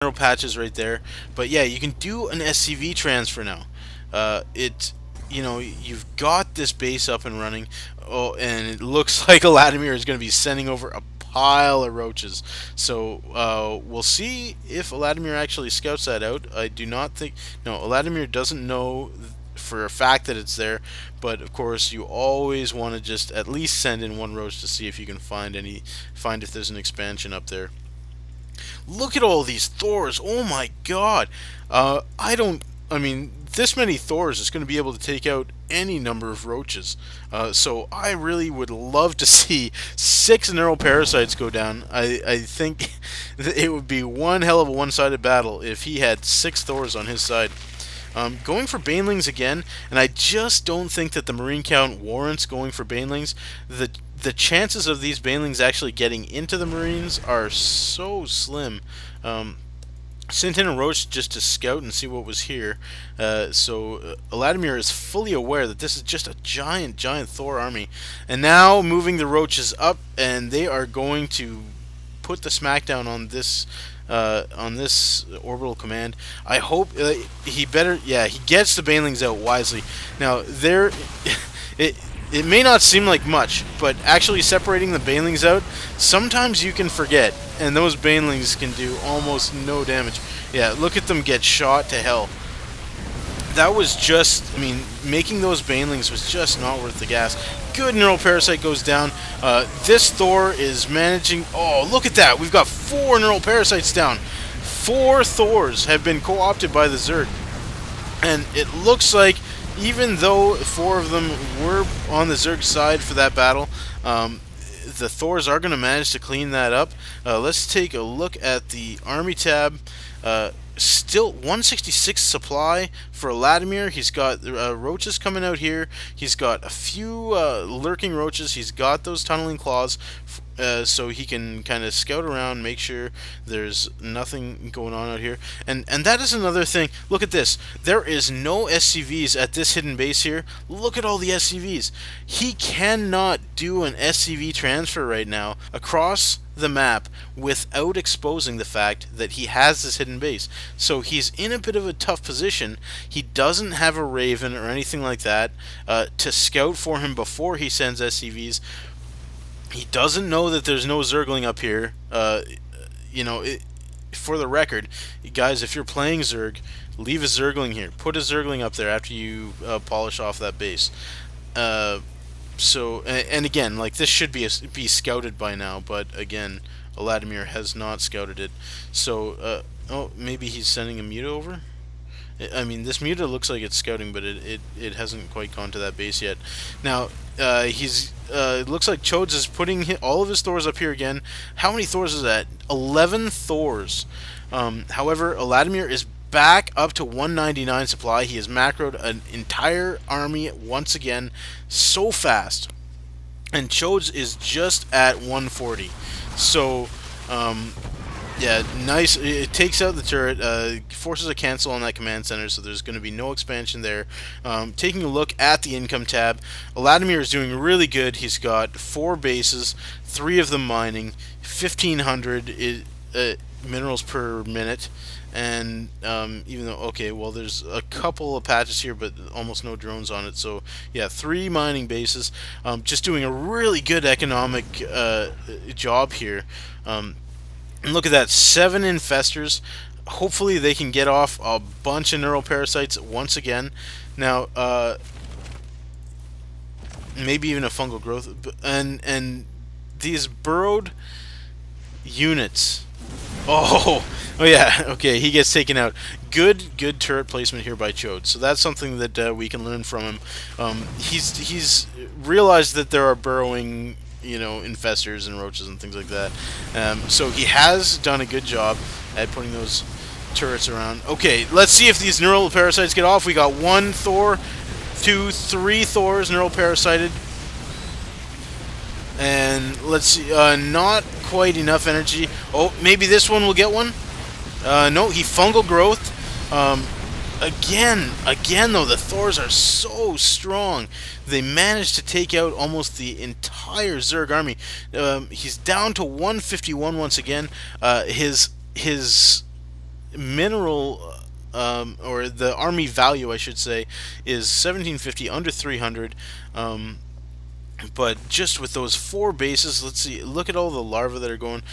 Neural patches right there. But yeah, you can do an SCV transfer now. It, you've got this base up and running. Oh, and it looks like Eladimir is going to be sending over a pile of roaches. So we'll see if Eladimir actually scouts that out. I do not think. No, Eladimir doesn't know for a fact that it's there, but of course you always want to just at least send in one roach to see if you can find if there's an expansion up there. Look at all these Thors. Oh my god. I don't. I mean, this many Thors is going to be able to take out any number of roaches. So I really would love to see 6 neural parasites go down. I think it would be one hell of a one-sided battle if he had 6 Thors on his side. Going for Banelings again, and I just don't think that the Marine count warrants going for Banelings. The chances of these Banelings actually getting into the Marines are so slim. Sent in a roach just to scout and see what was here. So Eladimir is fully aware that this is just a giant Thor army. And now moving the roaches up, and they are going to put the smackdown on this orbital command. I hope he gets the Banelings out wisely. Now there, it may not seem like much, but actually separating the Banelings out, sometimes you can forget, and those Banelings can do almost no damage. Yeah, look at them get shot to hell. That was just, I mean, making those Banelings was just not worth the gas. Good neural parasite goes down. This Thor is managing. Oh, look at that! We've got 4 neural parasites down. 4 Thors have been co-opted by the Zerg, and it looks like even though 4 of them were on the Zerg side for that battle, the Thors are going to manage to clean that up. Let's take a look at the army tab. Still 166 supply for Eladimir. He's got roaches coming out here. He's got a few lurking roaches. He's got those tunneling claws, so he can kind of scout around, make sure there's nothing going on out here. And that is another thing. Look at this. There is no SCVs at this hidden base here. Look at all the SCVs. He cannot do an SCV transfer right now across the map without exposing the fact that he has this hidden base. So he's in a bit of a tough position. He doesn't have a Raven or anything like that to scout for him before he sends SCVs. He doesn't know that there's no Zergling up here. For the record, guys, if you're playing Zerg, leave a Zergling here. Put a Zergling up there after you polish off that base. And again, like, this should be scouted by now, but again, Eladimir has not scouted it. So, maybe he's sending a Muta over? I mean, this Muta looks like it's scouting, but it hasn't quite gone to that base yet. Now, it looks like Chodes is putting all of his Thors up here again. How many Thors is that? 11 Thors. However, Eladimir is back up to 199 supply. He has macroed an entire army once again so fast. And Chodes is just at 140. So, yeah, nice. It takes out the turret, forces a cancel on that command center, so there's going to be no expansion there. Taking a look at the income tab, Eladimir is doing really good. He's got 4 bases, 3 of them mining, 1,500 minerals per minute. And even though, okay, well, there's a couple of patches here, but almost no drones on it. So yeah, 3 mining bases, just doing a really good economic job here. And look at that, 7 infestors. Hopefully they can get off a bunch of neural parasites once again. Now, maybe even a fungal growth, and these burrowed units. Oh yeah, okay, he gets taken out. Good turret placement here by Chode. So that's something that we can learn from him. He's realized that there are burrowing, infestors and roaches and things like that. So he has done a good job at putting those turrets around. Okay, let's see if these neural parasites get off. We got 1 Thor, 2, 3 Thors neural parasited. And let's see, not quite enough energy. Oh, maybe this one will get one? No, he fungal growth. Again though, the Thors are so strong. They managed to take out almost the entire Zerg army. He's down to 151 once again. His mineral, or the army value, I should say, is 1750, under 300. But just with those four bases, let's see. Look at all the larvae that are going.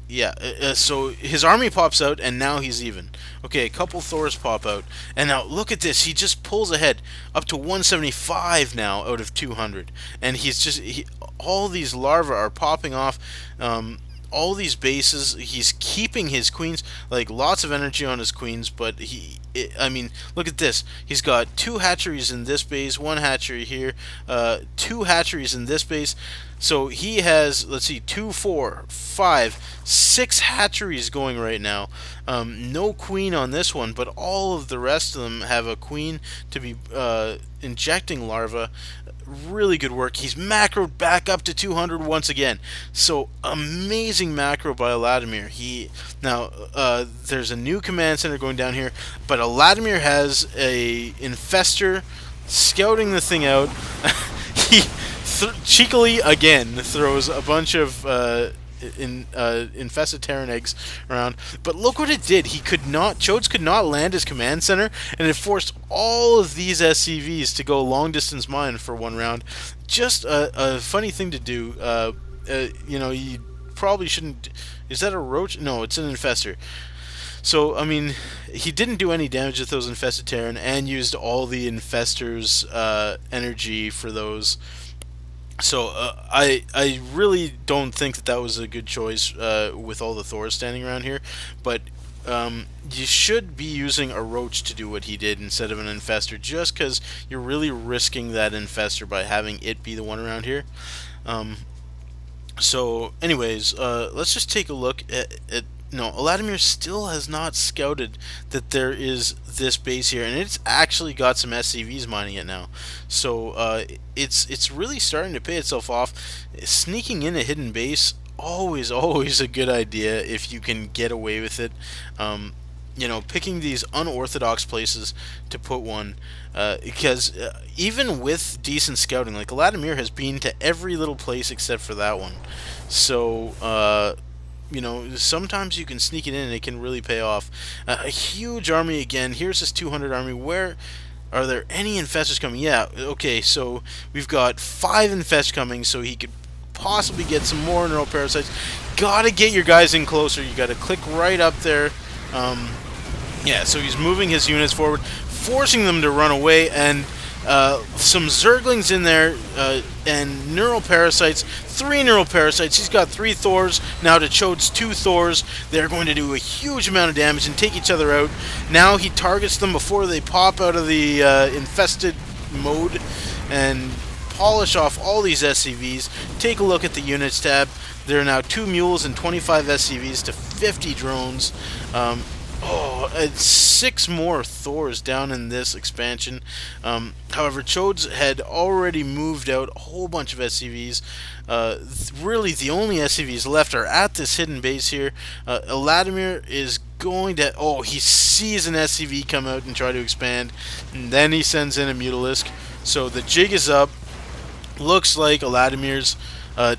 Yeah, so his army pops out, and now he's even. Okay, a couple Thors pop out, and now look at this. He just pulls ahead up to 175 now out of 200, and all these larvae are popping off. All these bases, he's keeping his queens, like lots of energy on his queens, but I mean, look at this. He's got two hatcheries in this base, one hatchery here, two hatcheries in this base. So he has, let's see, 2, 4, 5, 6 hatcheries going right now. No queen on this one, but all of the rest of them have a queen to be injecting larvae. Really good work. He's macroed back up to 200 once again. So amazing macro by Eladimir. There's a new command center going down here, but Eladimir has a infester scouting the thing out. He cheekily again throws a bunch of infested Terran eggs around, but look what it did. Chodes could not land his command center, and it forced all of these SCVs to go long distance mine for one round. Just a funny thing to do. You probably shouldn't. Is that a roach? No, it's an infester. So, I mean, he didn't do any damage with those infested Terran and used all the infestors' energy for those. So I really don't think that was a good choice with all the Thors standing around here, but you should be using a roach to do what he did instead of an infester, just because you're really risking that infester by having it be the one around here. So anyways, let's just take a look at no, Eladimir still has not scouted that there is this base here, and it's actually got some SCVs mining it now. So it's really starting to pay itself off. Sneaking in a hidden base, always a good idea if you can get away with it. Picking these unorthodox places to put one, because even with decent scouting, like Eladimir has been to every little place except for that one. So sometimes you can sneak it in and it can really pay off. A huge army again. Here's this 200 army. Where are there any infestors coming? Yeah, okay, so we've got 5 infestors coming, so he could possibly get some more neural parasites. Gotta get your guys in closer. You gotta click right up there. Yeah, so he's moving his units forward, forcing them to run away, and some Zerglings in there, and neural parasites. 3 neural parasites. He's got 3 Thors. Now to Chodes 2 Thors. They're going to do a huge amount of damage and take each other out. Now he targets them before they pop out of the infested mode and polish off all these SCVs. Take a look at the units tab. There are now 2 mules and 25 SCVs to 50 drones. It's 6 more Thors down in this expansion. However, Chodes had already moved out a whole bunch of SCVs. Really, the only SCVs left are at this hidden base here. Eladimir is going to... Oh, he sees an SCV come out and try to expand. And then he sends in a Mutalisk. So the jig is up. Looks like Eladimir's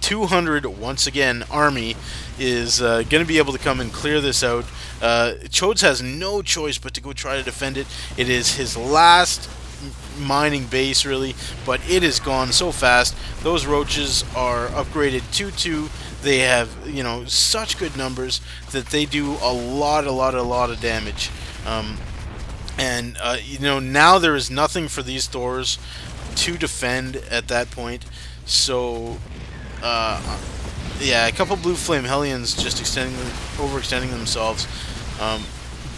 200, once again, army is going to be able to come and clear this out. Chodes has no choice but to go try to defend it. It is his last mining base, really, but it is gone so fast. Those roaches are upgraded 2-2. They have, such good numbers that they do a lot of damage. Now there is nothing for these Thors to defend at that point. So, yeah, a couple blue flame Hellions just overextending themselves.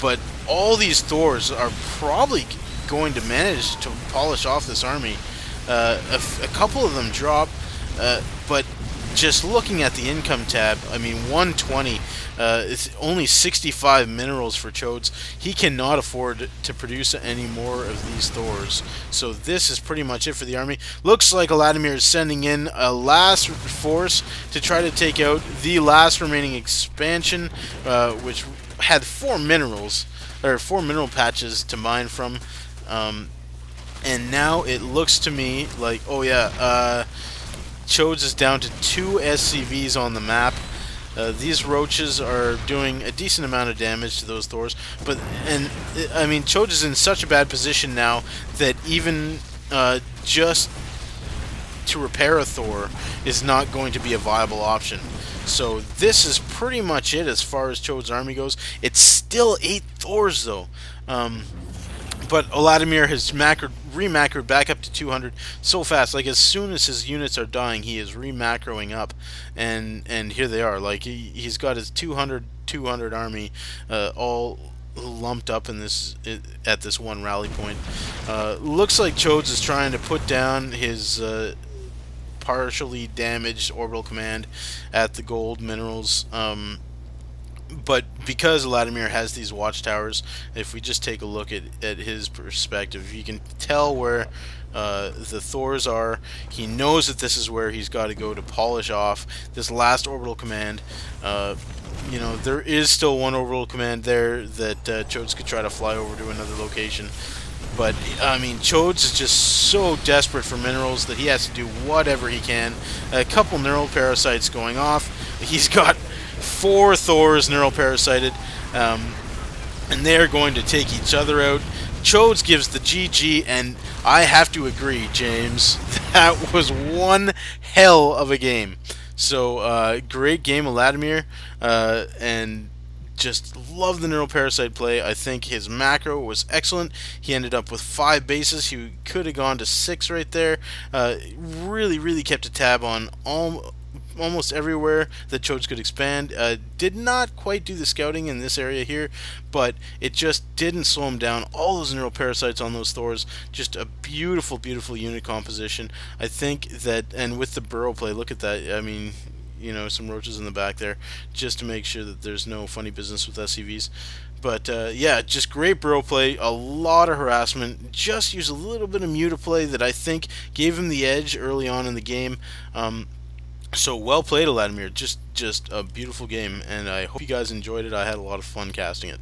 But all these Thors are probably going to manage to polish off this army. A couple of them drop, but just looking at the income tab, I mean, 120. It's only 65 minerals for Chodes. He cannot afford to produce any more of these Thors. So this is pretty much it for the army. Looks like Eladimir is sending in a last force to try to take out the last remaining expansion, which had 4 mineral patches to mine from. And now it looks to me like, oh yeah, Chodes is down to 2 SCVs on the map. These roaches are doing a decent amount of damage to those Thors, but and I mean Chodes is in such a bad position now that even just to repair a Thor is not going to be a viable option. So this is pretty much it as far as Chode's army goes. It's still 8 Thors though. But Eladimir has remacroed back up to 200 so fast. Like as soon as his units are dying, he is remacroing up, and here they are. Like he's got his 200 army, all lumped up in this at this one rally point. Looks like Chodes is trying to put down his partially damaged orbital command at the gold minerals. But because Eladimir has these watchtowers, if we just take a look at his perspective, you can tell where the Thors are. He knows that this is where he's got to go to polish off this last orbital command. There is still one orbital command there that Chodes could try to fly over to another location. But, I mean, Chodes is just so desperate for minerals that he has to do whatever he can. A couple neural parasites going off. He's got 4 Thors neural parasited, and they're going to take each other out. Chodes gives the GG, and I have to agree, James, that was one hell of a game. So, great game, Eladimir, and just love the neural parasite play. I think his macro was excellent. He ended up with 5 bases. He could have gone to 6 right there. Really kept a tab on almost everywhere that Chodes could expand. Did not quite do the scouting in this area here, but it just didn't slow him down. All those neural parasites on those Thors, just a beautiful unit composition. I think that, and with the burrow play, look at that. I mean, some roaches in the back there, just to make sure that there's no funny business with SCVs. But yeah, just great burrow play, a lot of harassment. Just used a little bit of mutaplay that I think gave him the edge early on in the game. So well played, Eladimir. Just a beautiful game, and I hope you guys enjoyed it. I had a lot of fun casting it.